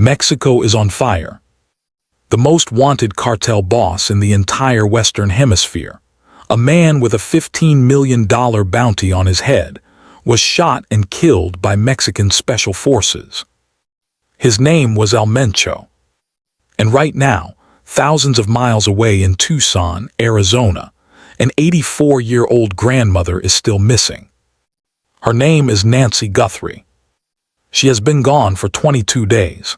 Mexico is on fire. The most wanted cartel boss in the entire Western Hemisphere, a man with a $15 million bounty on his head, was shot and killed by Mexican special forces. His name was Mencho. And right now, thousands of miles away in Tucson, Arizona, an 84-year-old grandmother is still missing. Her name is Nancy Guthrie. She has been gone for 22 days.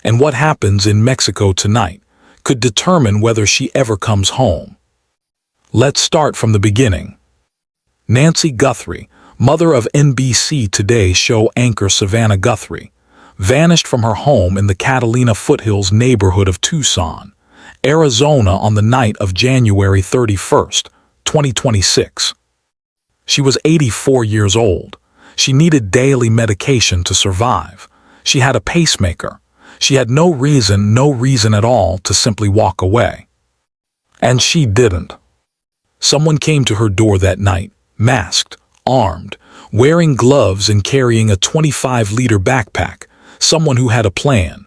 And what happens in Mexico tonight could determine whether she ever comes home. Let's start from the beginning. Nancy Guthrie, mother of NBC Today show anchor Savannah Guthrie, vanished from her home in the Catalina foothills neighborhood of Tucson, Arizona on the night of January 31st, 2026. She was 84 years old. She needed daily medication to survive. She had a pacemaker. She had no reason at all to simply walk away. And she didn't. Someone came to her door that night, masked, armed, wearing gloves and carrying a 25-liter backpack, someone who had a plan.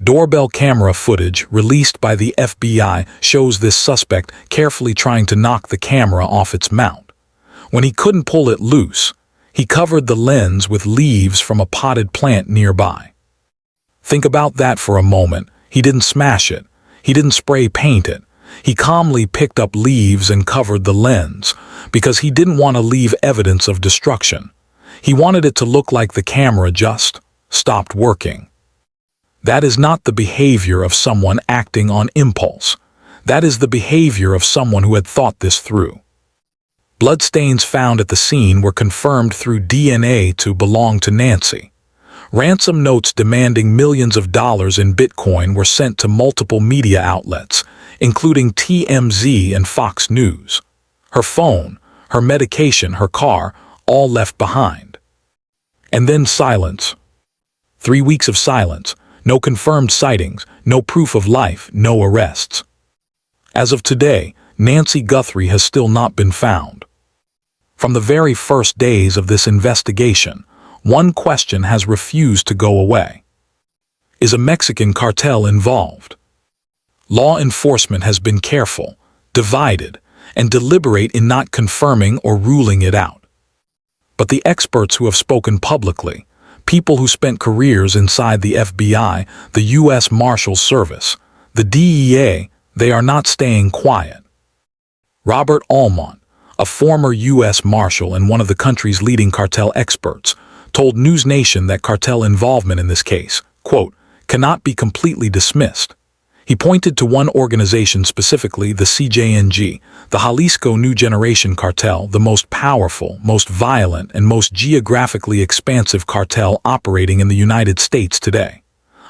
Doorbell camera footage released by the FBI shows this suspect carefully trying to knock the camera off its mount. When he couldn't pull it loose, he covered the lens with leaves from a potted plant nearby. Think about that for a moment. He didn't smash it. He didn't spray paint it. He calmly picked up leaves and covered the lens because he didn't want to leave evidence of destruction. He wanted it to look like the camera just stopped working. That is not the behavior of someone acting on impulse. That is the behavior of someone who had thought this through. Bloodstains found at the scene were confirmed through DNA to belong to Nancy. Ransom notes demanding millions of dollars in Bitcoin were sent to multiple media outlets, including TMZ and FOX News. Her phone, her medication, her car, all left behind. And then silence. 3 weeks of silence, no confirmed sightings, no proof of life, no arrests. As of today, Nancy Guthrie has still not been found. From the very first days of this investigation, one question has refused to go away. Is a Mexican cartel involved? Law enforcement has been careful, divided, and deliberate in not confirming or ruling it out. But the experts who have spoken publicly, people who spent careers inside the FBI, the U.S. Marshals Service, the DEA, they are not staying quiet. Robert Almont, a former U.S. Marshal and one of the country's leading cartel experts, told News Nation that cartel involvement in this case, quote, cannot be completely dismissed. He pointed to one organization specifically, the CJNG, the Jalisco New Generation Cartel, the most powerful, most violent, and most geographically expansive cartel operating in the United States today.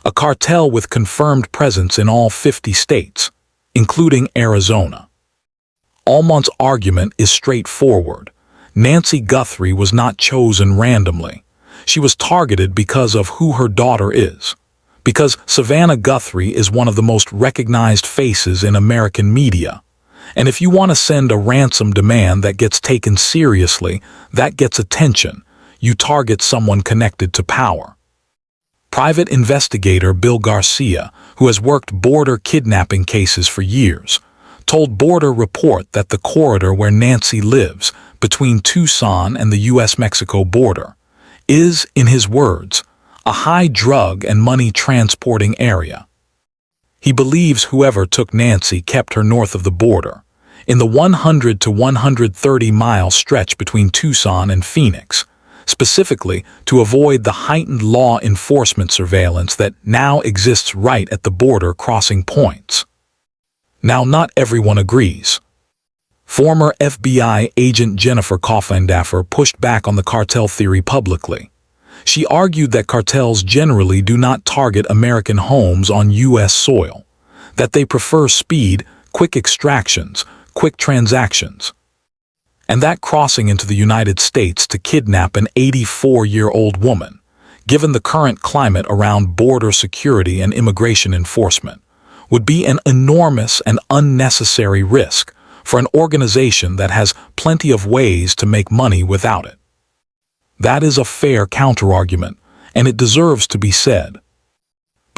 A cartel with confirmed presence in all 50 states, including Arizona. Almont's argument is straightforward. Nancy Guthrie was not chosen randomly. She was targeted because of who her daughter is. Because Savannah Guthrie is one of the most recognized faces in American media. And if you want to send a ransom demand that gets taken seriously, that gets attention, you target someone connected to power. Private investigator Bill Garcia, who has worked border kidnapping cases for years, told Border Report that the corridor where Nancy lives, between Tucson and the U.S.-Mexico border, is, in his words, a high drug and money transporting area. He believes whoever took Nancy kept her north of the border, in the 100 to 130-mile stretch between Tucson and Phoenix, specifically to avoid the heightened law enforcement surveillance that now exists right at the border crossing points. Now, not everyone agrees. Former FBI agent Jennifer Coffindaffer pushed back on the cartel theory publicly. She argued that cartels generally do not target American homes on U.S. soil, that they prefer speed, quick extractions, quick transactions, and that crossing into the United States to kidnap an 84-year-old woman, given the current climate around border security and immigration enforcement, would be an enormous and unnecessary risk for an organization that has plenty of ways to make money without it. That is a fair counterargument, and it deserves to be said.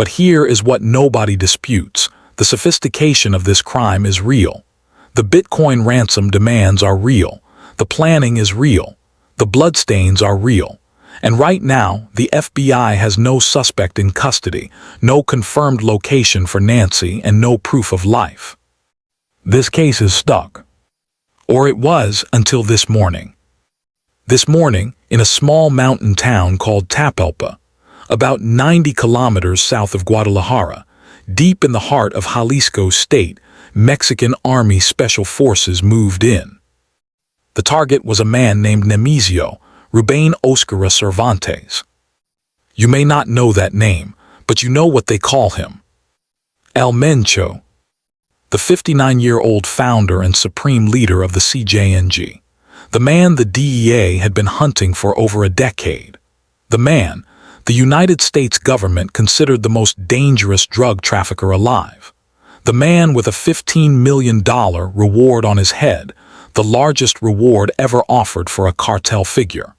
But here is what nobody disputes. The sophistication of this crime is real. The Bitcoin ransom demands are real. The planning is real. The bloodstains are real. And right now, the FBI has no suspect in custody, no confirmed location for Nancy, and no proof of life. This case is stuck. Or it was until this morning. This morning, in a small mountain town called Tapalpa, about 90 kilometers south of Guadalajara, deep in the heart of Jalisco state, Mexican Army Special Forces moved in. The target was a man named Nemesio Ruben Oscar Cervantes. You may not know that name, but you know what they call him. El Mencho, the 59-year-old founder and supreme leader of the CJNG. The man the DEA had been hunting for over a decade. The man the United States government considered the most dangerous drug trafficker alive. The man with a $15 million reward on his head, the largest reward ever offered for a cartel figure.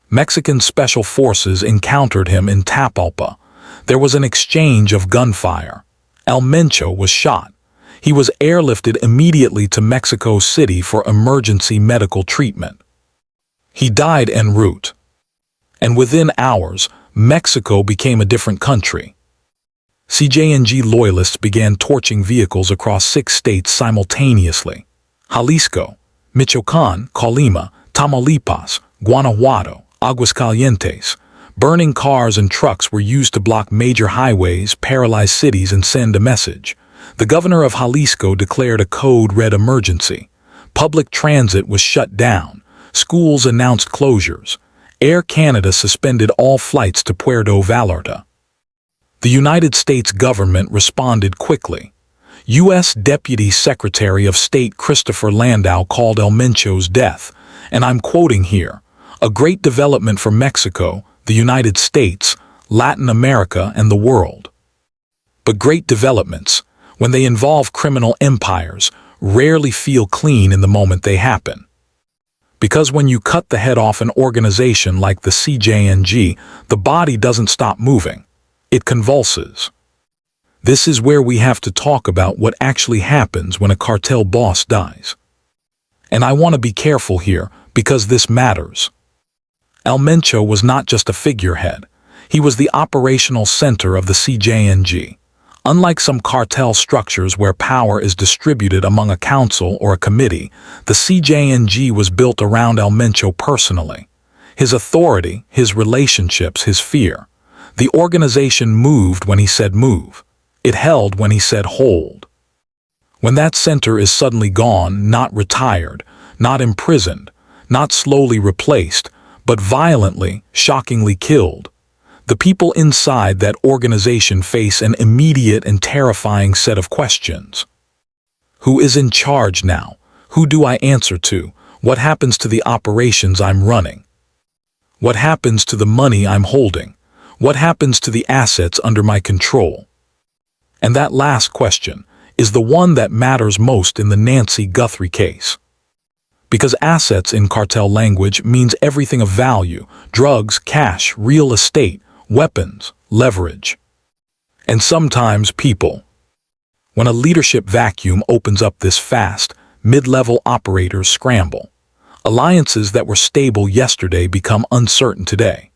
Mexican Special Forces encountered him in Tapalpa. There was an exchange of gunfire. El Mencho was shot. He was airlifted immediately to Mexico City for emergency medical treatment. He died en route. And within hours, Mexico became a different country. CJNG loyalists began torching vehicles across 6 states simultaneously: Jalisco, Michoacán, Colima, Tamaulipas, Guanajuato, Aguascalientes. Burning cars and trucks were used to block major highways, paralyze cities, and send a message. The governor of Jalisco declared a code-red emergency. Public transit was shut down. Schools announced closures. Air Canada suspended all flights to Puerto Vallarta. The United States government responded quickly. U.S. Deputy Secretary of State Christopher Landau called El Mencho's death, and I'm quoting here, "a great development for Mexico, the United States, Latin America, and the world." But great developments, when they involve criminal empires, rarely feel clean in the moment they happen. Because when you cut the head off an organization like the CJNG, the body doesn't stop moving. It convulses. This is where we have to talk about what actually happens when a cartel boss dies. And I want to be careful here, because this matters. El Mencho was not just a figurehead. He was the operational center of the CJNG. Unlike some cartel structures where power is distributed among a council or a committee, the CJNG was built around El Mencho personally. His authority, his relationships, his fear. The organization moved when he said move. It held when he said hold. When that center is suddenly gone, not retired, not imprisoned, not slowly replaced, but violently, shockingly killed, the people inside that organization face an immediate and terrifying set of questions. Who is in charge now? Who do I answer to? What happens to the operations I'm running? What happens to the money I'm holding? What happens to the assets under my control? And that last question is the one that matters most in the Nancy Guthrie case. Because assets in cartel language means everything of value: drugs, cash, real estate, weapons, leverage. And sometimes people. When a leadership vacuum opens up this fast, mid-level operators scramble. Alliances that were stable yesterday become uncertain today.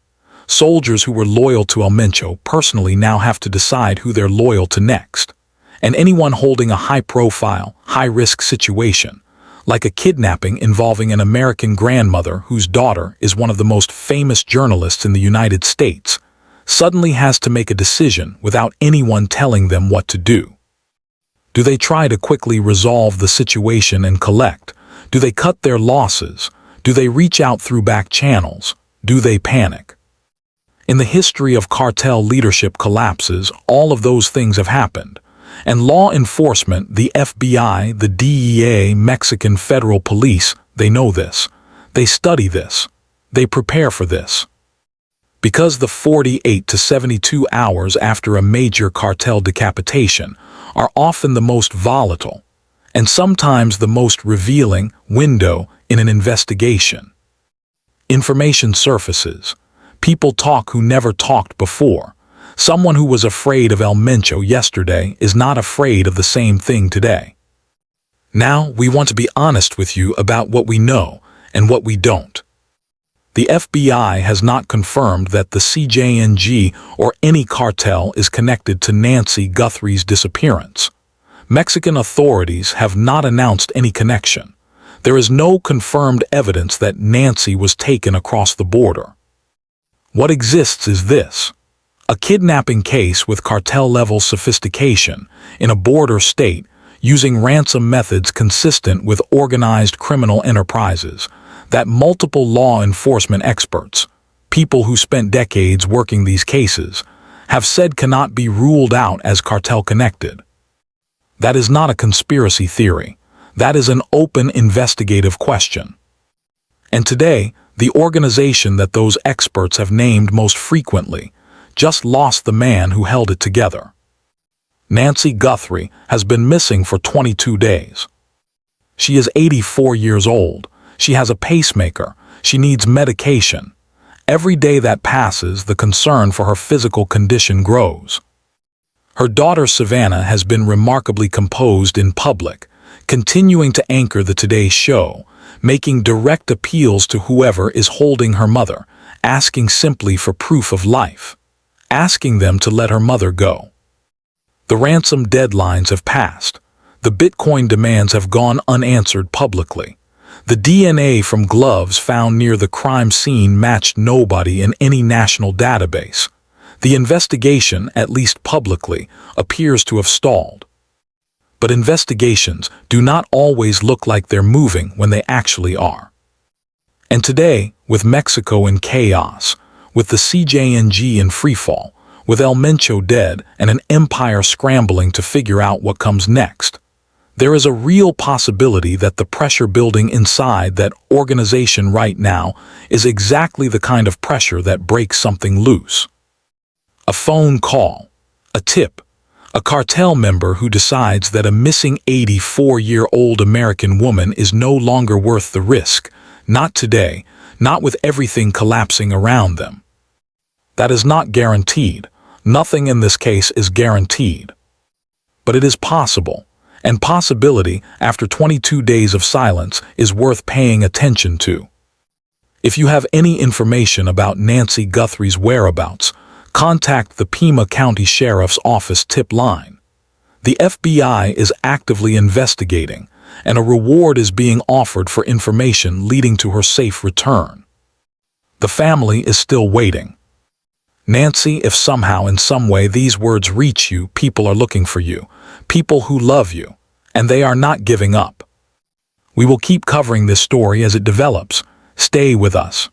Soldiers who were loyal to El Mencho personally now have to decide who they're loyal to next. And anyone holding a high-profile, high-risk situation, like a kidnapping involving an American grandmother whose daughter is one of the most famous journalists in the United States, suddenly has to make a decision without anyone telling them what to do. Do they try to quickly resolve the situation and collect? Do they cut their losses? Do they reach out through back channels? Do they panic? In the history of cartel leadership collapses, all of those things have happened. And law enforcement, the FBI, the DEA, Mexican federal police, they know this. They study this. They prepare for this. Because the 48 to 72 hours after a major cartel decapitation are often the most volatile, and sometimes the most revealing window in an investigation. Information surfaces. People talk who never talked before. Someone who was afraid of El Mencho yesterday is not afraid of the same thing today. Now, we want to be honest with you about what we know and what we don't. The FBI has not confirmed that the CJNG or any cartel is connected to Nancy Guthrie's disappearance. Mexican authorities have not announced any connection. There is no confirmed evidence that Nancy was taken across the border. What exists is this: a kidnapping case with cartel-level sophistication in a border state using ransom methods consistent with organized criminal enterprises that multiple law enforcement experts, people who spent decades working these cases, have said cannot be ruled out as cartel-connected. That is not a conspiracy theory. That is an open investigative question. And today, the organization that those experts have named most frequently just lost the man who held it together. Nancy Guthrie has been missing for 22 days. She is 84 years old. She has a pacemaker. She needs medication. Every day that passes, the concern for her physical condition grows. Her daughter Savannah has been remarkably composed in public, continuing to anchor the Today Show, making direct appeals to whoever is holding her mother, asking simply for proof of life, asking them to let her mother go. The ransom deadlines have passed. The Bitcoin demands have gone unanswered publicly. The DNA from gloves found near the crime scene matched nobody in any national database. The investigation, at least publicly, appears to have stalled. But investigations do not always look like they're moving when they actually are. And today, with Mexico in chaos, with the CJNG in freefall, with El Mencho dead and an empire scrambling to figure out what comes next, there is a real possibility that the pressure building inside that organization right now is exactly the kind of pressure that breaks something loose. A phone call, a tip, a cartel member who decides that a missing 84-year-old American woman is no longer worth the risk, not today, not with everything collapsing around them. That is not guaranteed. Nothing in this case is guaranteed. But it is possible, and possibility after 22 days of silence is worth paying attention to. If you have any information about Nancy Guthrie's whereabouts, contact the Pima County Sheriff's Office tip line. The FBI is actively investigating, and a reward is being offered for information leading to her safe return. The family is still waiting. Nancy, if somehow in some way these words reach you, people are looking for you, people who love you, and they are not giving up. We will keep covering this story as it develops. Stay with us.